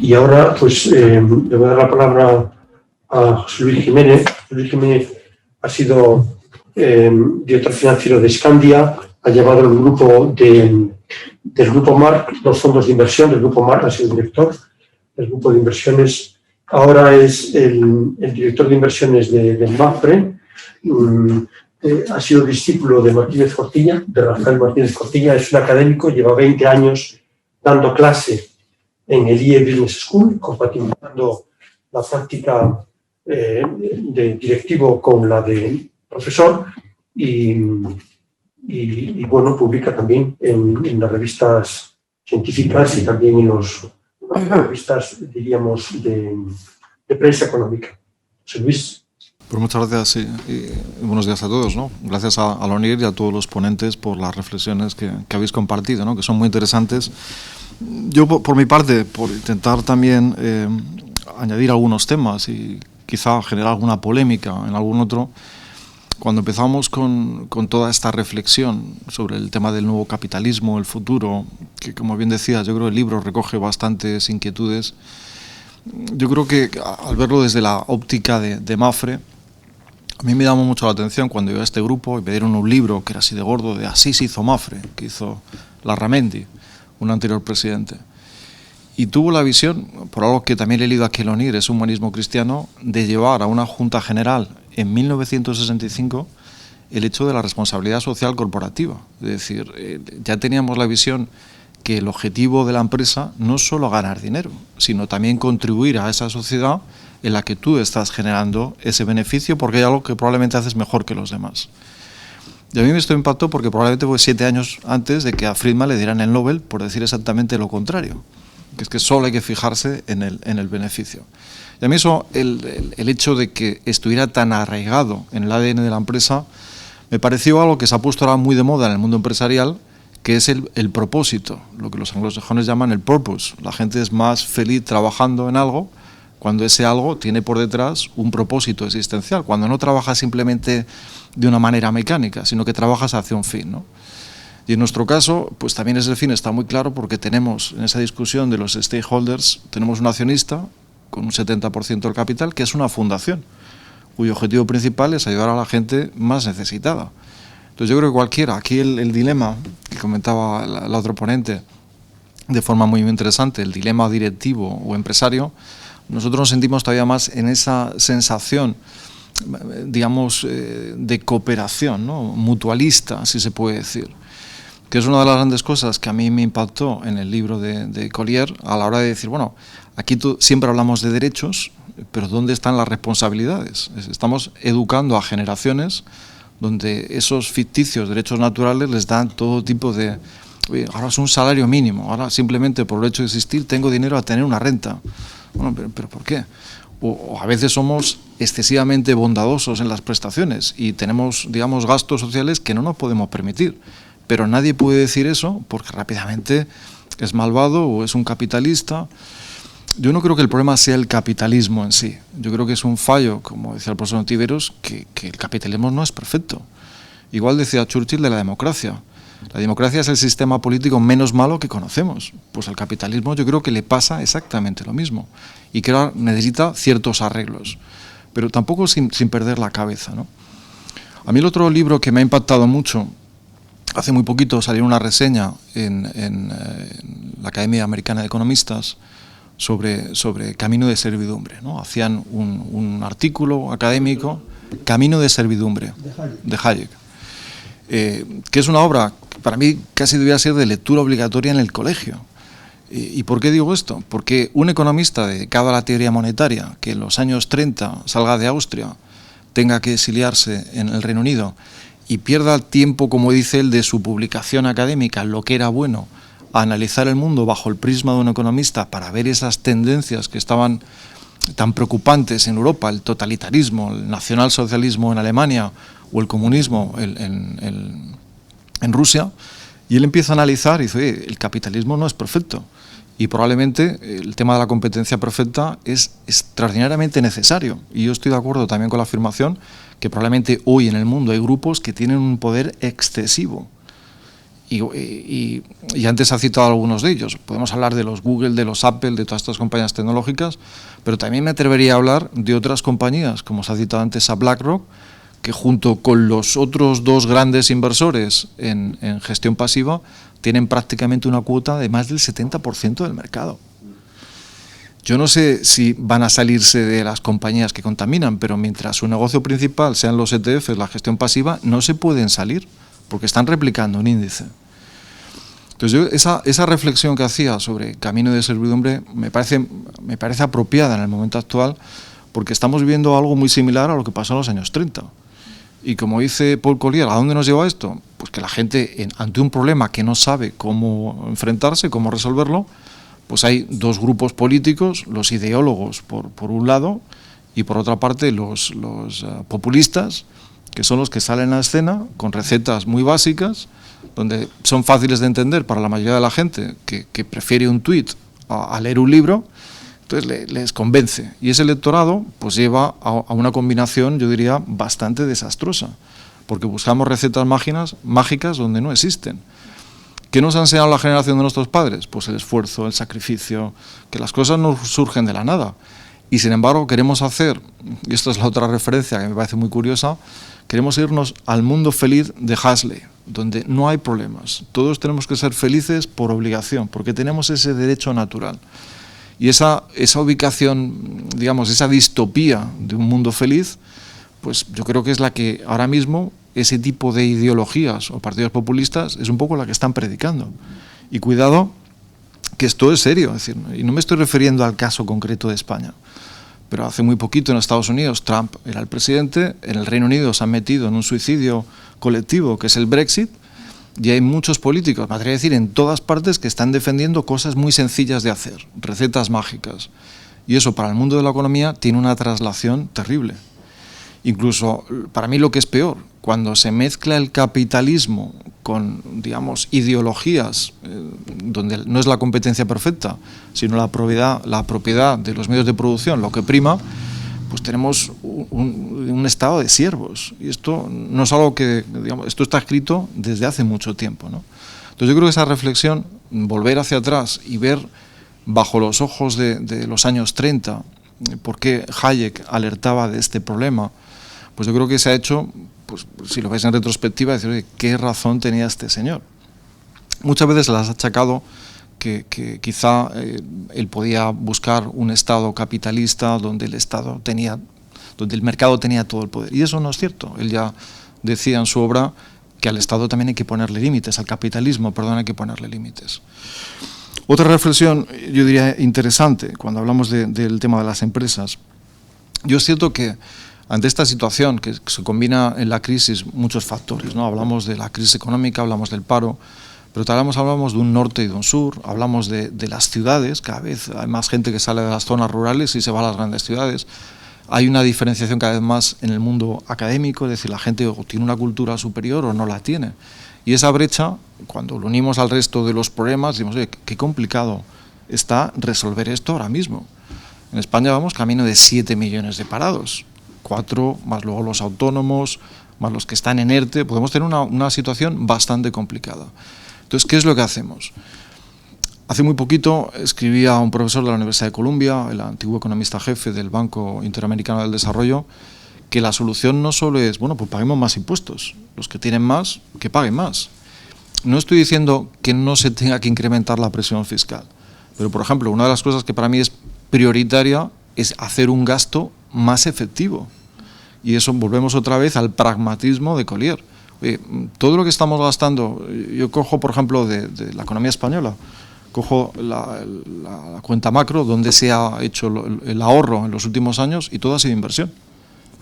Y ahora pues le voy a dar la palabra a José Luis Jiménez. José Luis Jiménez ha sido director financiero de Scandia, ha llevado el grupo del Grupo Marc, los fondos de inversión del Grupo Marc, ha sido director del grupo de inversiones. Ahora es el director de inversiones del MAPFRE. Ha sido discípulo de Martínez Cortiña, de Rafael Martínez Cortiña. Es un académico, lleva 20 años dando clase en el IE Business School, compatibilizando la práctica de directivo con la de profesor y bueno, publica también en las revistas científicas y también en las revistas, diríamos, de prensa económica. José Luis. Pues muchas gracias y buenos días a todos, ¿no? Gracias a la ONIR y a todos los ponentes por las reflexiones que habéis compartido, ¿no? Que son muy interesantes. Yo, por mi parte, por intentar también añadir algunos temas y quizá generar alguna polémica en algún otro, cuando empezamos con toda esta reflexión sobre el tema del nuevo capitalismo, el futuro, que como bien decías, yo creo que el libro recoge bastantes inquietudes. Yo creo que al verlo desde la óptica de MAPFRE, a mí me llamó mucho la atención cuando iba a este grupo y me dieron un libro que era así de gordo, de Así se hizo MAPFRE, que hizo Larramendi, un anterior presidente. Y tuvo la visión, por algo que también he leído aquí en la ONIR, es humanismo cristiano, de llevar a una Junta General en 1965 el hecho de la responsabilidad social corporativa. Es decir, ya teníamos la visión que el objetivo de la empresa no es solo ganar dinero, sino también contribuir a esa sociedad en la que tú estás generando ese beneficio porque hay algo que probablemente haces mejor que los demás. Y a mí esto me impactó porque probablemente fue 7 años antes de que a Friedman le dieran el Nobel por decir exactamente lo contrario, que es que solo hay que fijarse en el beneficio. Y a mí eso, el hecho de que estuviera tan arraigado en el ADN de la empresa, me pareció algo que se ha puesto ahora muy de moda en el mundo empresarial, que es el propósito, lo que los anglosajones llaman el purpose. La gente es más feliz trabajando en algo cuando ese algo tiene por detrás un propósito existencial, cuando no trabajas simplemente de una manera mecánica, sino que trabajas hacia un fin, ¿no? Y en nuestro caso, pues también ese fin está muy claro porque tenemos en esa discusión de los stakeholders, tenemos un accionista con un 70% del capital, que es una fundación, cuyo objetivo principal es ayudar a la gente más necesitada. Entonces yo creo que cualquiera, aquí el dilema que comentaba la otra ponente de forma muy interesante, el dilema directivo o empresario, nosotros nos sentimos todavía más en esa sensación, digamos, de cooperación, ¿no? Mutualista, si se puede decir, que es una de las grandes cosas que a mí me impactó en el libro de Collier a la hora de decir, bueno, aquí siempre hablamos de derechos, pero ¿dónde están las responsabilidades? Estamos educando a generaciones donde esos ficticios derechos naturales les dan todo tipo de... Oye, ahora es un salario mínimo, ahora simplemente por el hecho de existir tengo dinero a tener una renta. Bueno, pero ¿por qué? O a veces somos excesivamente bondadosos en las prestaciones y tenemos, digamos, gastos sociales que no nos podemos permitir. Pero nadie puede decir eso porque rápidamente es malvado o es un capitalista. Yo no creo que el problema sea el capitalismo en sí. Yo creo que es un fallo, como decía el profesor Ontiveros, que el capitalismo no es perfecto. Igual decía Churchill de la democracia. La democracia es el sistema político menos malo que conocemos. Pues al capitalismo yo creo que le pasa exactamente lo mismo. Y que necesita ciertos arreglos. Pero tampoco sin perder la cabeza, ¿no? A mí el otro libro que me ha impactado mucho, hace muy poquito salió una reseña en la Academia Americana de Economistas sobre Camino de Servidumbre, ¿no? Hacían un artículo académico, Camino de Servidumbre, de Hayek, que es una obra que para mí casi debería ser de lectura obligatoria en el colegio. ¿Y por qué digo esto? Porque un economista dedicado a la teoría monetaria, que en los años 30 salga de Austria, tenga que exiliarse en el Reino Unido y pierda el tiempo, como dice él, de su publicación académica, lo que era bueno, a analizar el mundo bajo el prisma de un economista para ver esas tendencias que estaban tan preocupantes en Europa, el totalitarismo, el nacionalsocialismo en Alemania o el comunismo en Rusia, y él empieza a analizar y dice, oye, el capitalismo no es perfecto y probablemente el tema de la competencia perfecta es extraordinariamente necesario. Y yo estoy de acuerdo también con la afirmación que probablemente hoy en el mundo hay grupos que tienen un poder excesivo y antes ha citado algunos de ellos. Podemos hablar de los Google, de los Apple, de todas estas compañías tecnológicas, pero también me atrevería a hablar de otras compañías, como se ha citado antes a BlackRock, que junto con los otros dos grandes inversores en gestión pasiva tienen prácticamente una cuota de más del 70% del mercado. Yo no sé si van a salirse de las compañías que contaminan, pero mientras su negocio principal sean los ETFs, la gestión pasiva, no se pueden salir porque están replicando un índice. Entonces, esa reflexión que hacía sobre camino de servidumbre me parece apropiada en el momento actual, porque estamos viviendo algo muy similar a lo que pasó en los años 30. Y como dice Paul Collier, ¿a dónde nos lleva esto? Pues que la gente, ante un problema que no sabe cómo enfrentarse, cómo resolverlo, pues hay dos grupos políticos, los ideólogos por un lado, y por otra parte los populistas, que son los que salen a escena con recetas muy básicas, donde son fáciles de entender para la mayoría de la gente que prefiere un tuit a leer un libro. Entonces les convence, y ese electorado pues lleva a una combinación, yo diría, bastante desastrosa, porque buscamos recetas mágicas donde no existen. ¿Qué nos ha enseñado la generación de nuestros padres? Pues el esfuerzo, el sacrificio, que las cosas no surgen de la nada. Y sin embargo queremos hacer, y esto es la otra referencia que me parece muy curiosa, queremos irnos al mundo feliz de Huxley, donde no hay problemas. Todos tenemos que ser felices por obligación, porque tenemos ese derecho natural. Y esa ubicación, digamos, esa distopía de un mundo feliz, pues yo creo que es la que ahora mismo ese tipo de ideologías o partidos populistas es un poco la que están predicando. Y cuidado, que esto es serio, es decir, y no me estoy refiriendo al caso concreto de España, pero hace muy poquito en Estados Unidos Trump era el presidente, en el Reino Unido se han metido en un suicidio colectivo que es el Brexit, y hay muchos políticos, me atrevo a decir, en todas partes que están defendiendo cosas muy sencillas de hacer, recetas mágicas. Y eso para el mundo de la economía tiene una traslación terrible. Incluso, para mí lo que es peor, cuando se mezcla el capitalismo con, digamos, ideologías donde no es la competencia perfecta, sino la propiedad de los medios de producción lo que prima, pues tenemos un estado de siervos. Y esto no es algo que, digamos, esto está escrito desde hace mucho tiempo, ¿no? Entonces yo creo que esa reflexión, volver hacia atrás y ver bajo los ojos de los años 30 por qué Hayek alertaba de este problema, pues yo creo que se ha hecho, pues si lo veis en retrospectiva, decir, oye, ¿qué razón tenía este señor? Muchas veces se las ha achacado que quizá él podía buscar un Estado capitalista donde el mercado tenía todo el poder. Y eso no es cierto. Él ya decía en su obra que al Estado también hay que ponerle límites, al capitalismo, perdón, hay que ponerle límites. Otra reflexión, yo diría interesante, cuando hablamos del tema de las empresas. Yo es cierto que ante esta situación que se combina en la crisis muchos factores, ¿no? Hablamos de la crisis económica, hablamos del paro, pero también hablamos de un norte y de un sur, hablamos de las ciudades, cada vez hay más gente que sale de las zonas rurales y se va a las grandes ciudades. Hay una diferenciación cada vez más en el mundo académico, es decir, la gente o tiene una cultura superior o no la tiene. Y esa brecha, cuando lo unimos al resto de los problemas, decimos, oye, qué complicado está resolver esto ahora mismo. En España vamos camino de 7 millones de parados, 4 más luego los autónomos, más los que están en ERTE, podemos tener una situación bastante complicada. Entonces, ¿qué es lo que hacemos? Hace muy poquito escribía un profesor de la Universidad de Columbia, el antiguo economista jefe del Banco Interamericano del Desarrollo, que la solución no solo es, bueno, pues paguemos más impuestos, los que tienen más, que paguen más. No estoy diciendo que no se tenga que incrementar la presión fiscal, pero, por ejemplo, una de las cosas que para mí es prioritaria es hacer un gasto más efectivo. Y eso volvemos otra vez al pragmatismo de Collier. Oye, todo lo que estamos gastando, yo cojo, por ejemplo, de la economía española, cojo la cuenta macro donde se ha hecho el ahorro en los últimos años y todo ha sido inversión.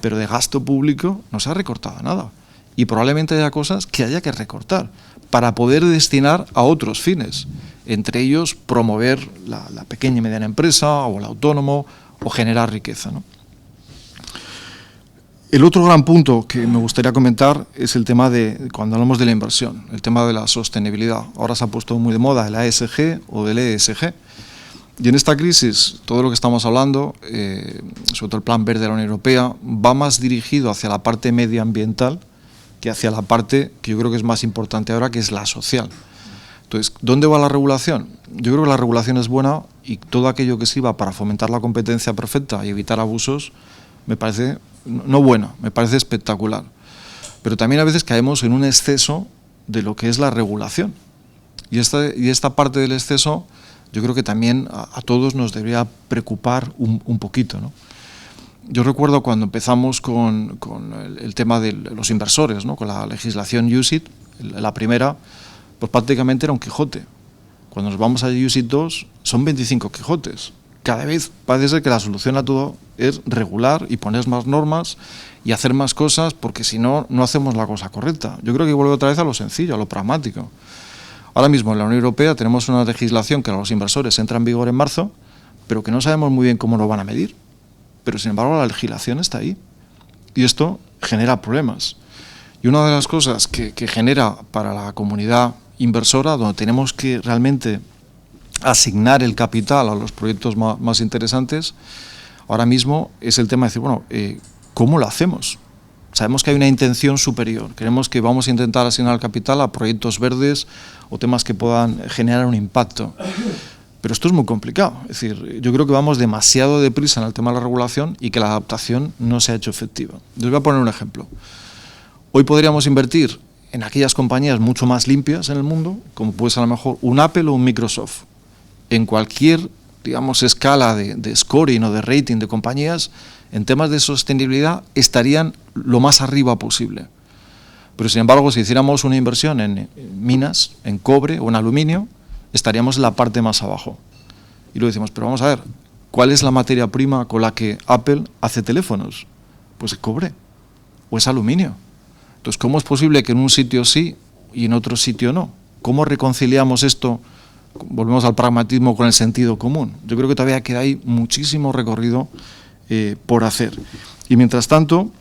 Pero de gasto público no se ha recortado nada. Y probablemente haya cosas que haya que recortar para poder destinar a otros fines. Entre ellos, promover la pequeña y mediana empresa o el autónomo o generar riqueza, ¿no? El otro gran punto que me gustaría comentar es el tema de, cuando hablamos de la inversión, el tema de la sostenibilidad. Ahora se ha puesto muy de moda el ASG o el ESG. Y en esta crisis, todo lo que estamos hablando, sobre todo el Plan Verde de la Unión Europea, va más dirigido hacia la parte medioambiental que hacia la parte que yo creo que es más importante ahora, que es la social. Entonces, ¿dónde va la regulación? Yo creo que la regulación es buena y todo aquello que sirva para fomentar la competencia perfecta y evitar abusos me parece no buena, me parece espectacular. Pero también a veces caemos en un exceso de lo que es la regulación. Y esta parte del exceso yo creo que también a todos nos debería preocupar un poquito, ¿no? Yo recuerdo cuando empezamos con el tema de los inversores, ¿no? Con la legislación UCITS, la primera, pues prácticamente era un Quijote. Cuando nos vamos a UCITS 2 son 25 Quijotes. Cada vez parece ser que la solución a todo es regular y poner más normas y hacer más cosas, porque si no, no hacemos la cosa correcta. Yo creo que vuelve otra vez a lo sencillo, a lo pragmático. Ahora mismo en la Unión Europea tenemos una legislación que a los inversores entra en vigor en marzo, pero que no sabemos muy bien cómo lo van a medir. Pero sin embargo la legislación está ahí y esto genera problemas. Y una de las cosas que genera para la comunidad inversora, donde tenemos que realmente asignar el capital a los proyectos más interesantes, ahora mismo es el tema de decir, bueno, ¿cómo lo hacemos? Sabemos que hay una intención superior, creemos que vamos a intentar asignar el capital a proyectos verdes o temas que puedan generar un impacto. Pero esto es muy complicado, es decir, yo creo que vamos demasiado deprisa en el tema de la regulación y que la adaptación no se ha hecho efectiva. Les voy a poner un ejemplo. Hoy podríamos invertir en aquellas compañías mucho más limpias en el mundo, como puede ser a lo mejor un Apple o un Microsoft. En cualquier, digamos, escala de scoring o de rating de compañías, en temas de sostenibilidad estarían lo más arriba posible. Pero sin embargo, si hiciéramos una inversión en minas, en cobre o en aluminio, estaríamos en la parte más abajo. Y luego decimos, pero vamos a ver, ¿cuál es la materia prima con la que Apple hace teléfonos? Pues es cobre o es aluminio. Entonces, ¿cómo es posible que en un sitio sí y en otro sitio no? ¿Cómo reconciliamos esto? Volvemos al pragmatismo con el sentido común. Yo creo que todavía queda ahí muchísimo recorrido por hacer. Y mientras tanto,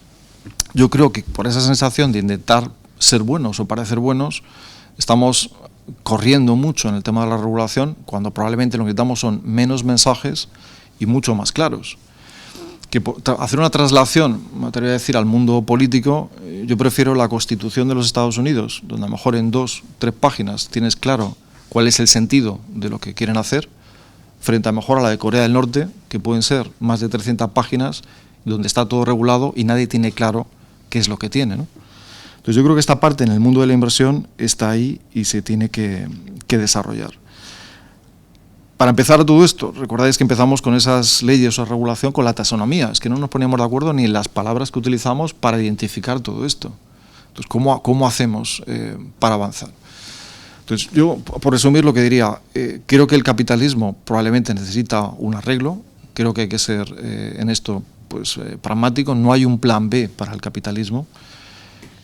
yo creo que por esa sensación de intentar ser buenos o parecer buenos, estamos corriendo mucho en el tema de la regulación, cuando probablemente lo que necesitamos son menos mensajes y mucho más claros. Que hacer una traslación, me atrevería a decir, al mundo político, yo prefiero la Constitución de los Estados Unidos, donde a lo mejor en 2 o 3 páginas tienes claro cuál es el sentido de lo que quieren hacer, frente a lo mejor a la de Corea del Norte, que pueden ser más de 300 páginas, donde está todo regulado y nadie tiene claro qué es lo que tiene, ¿no? Entonces yo creo que esta parte en el mundo de la inversión está ahí y se tiene que desarrollar. Para empezar todo esto, recordáis que empezamos con esas leyes o regulación con la taxonomía, es que no nos poníamos de acuerdo ni en las palabras que utilizamos para identificar todo esto. Entonces, ¿cómo hacemos para avanzar? Entonces, yo, por resumir lo que diría, creo que el capitalismo probablemente necesita un arreglo, creo que hay que ser en esto pues, pragmático, no hay un plan B para el capitalismo.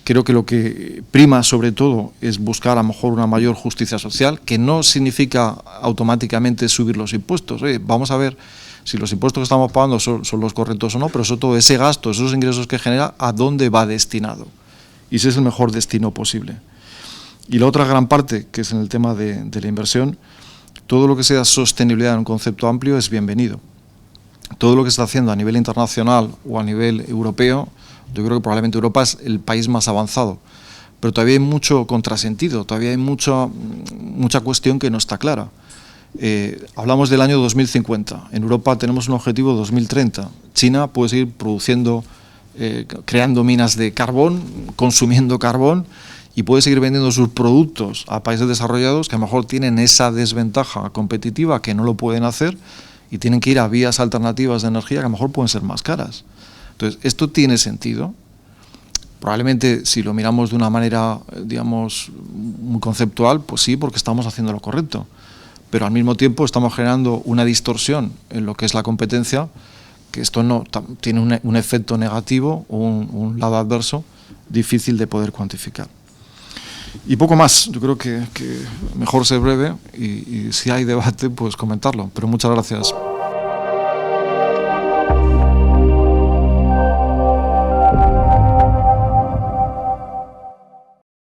Creo que lo que prima sobre todo es buscar a lo mejor una mayor justicia social, que no significa automáticamente subir los impuestos. Vamos a ver si los impuestos que estamos pagando son los correctos o no, pero sobre todo ese gasto, esos ingresos que genera, ¿a dónde va destinado? Y ese es el mejor destino posible. Y la otra gran parte, que es en el tema de la inversión, todo lo que sea sostenibilidad en un concepto amplio es bienvenido. Todo lo que se está haciendo a nivel internacional o a nivel europeo, yo creo que probablemente Europa es el país más avanzado, pero todavía hay mucho contrasentido, todavía hay mucha cuestión que no está clara. Hablamos del año 2050, en Europa tenemos un objetivo 2030, China puede seguir produciendo, creando minas de carbón, consumiendo carbón y puede seguir vendiendo sus productos a países desarrollados que a lo mejor tienen esa desventaja competitiva, que no lo pueden hacer y tienen que ir a vías alternativas de energía que a lo mejor pueden ser más caras. Entonces, ¿esto tiene sentido? Probablemente si lo miramos de una manera, digamos, muy conceptual, pues sí, porque estamos haciendo lo correcto. Pero al mismo tiempo estamos generando una distorsión en lo que es la competencia, que esto no tiene un efecto negativo o un lado adverso difícil de poder cuantificar. Y poco más, yo creo que mejor ser breve y si hay debate, pues comentarlo. Pero muchas gracias.